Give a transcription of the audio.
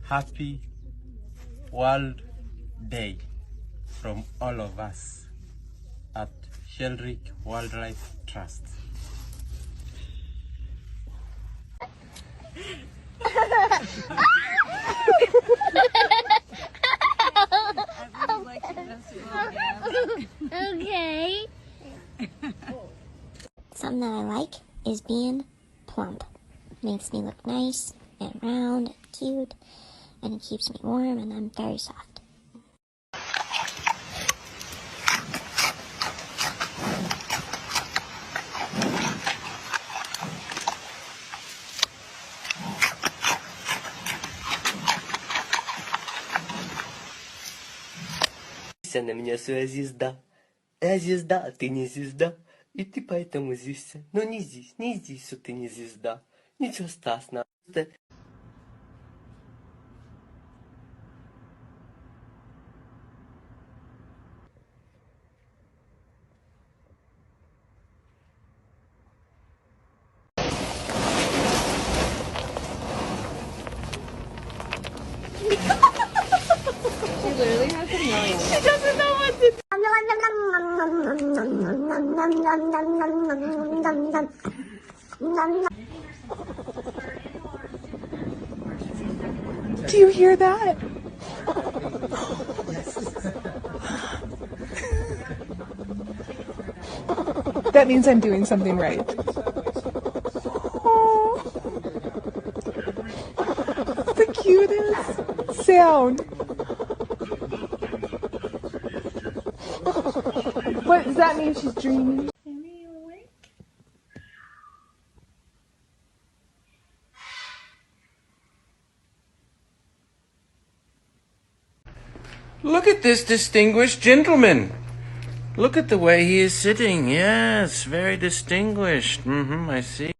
happy World Day from all of us at Shelrick Wildlife Trust. Okay. Something that I like is being plump. Makes me look nice and round and cute, and it keeps me warm, and I'm very soft. На меня своя звезда. Я звезда, а ты не звезда. И ты поэтому злишься. Но не здесь, что ты не звезда. Ничего страшного. She literally has a million. She doesn't know what to do. Do you hear that? That means I'm doing something right. Oh, the cutest sound. What does that mean? She's dreaming. Amy, you awake? Look at this distinguished gentleman. Look at the way he is sitting. Yes, very distinguished. I see.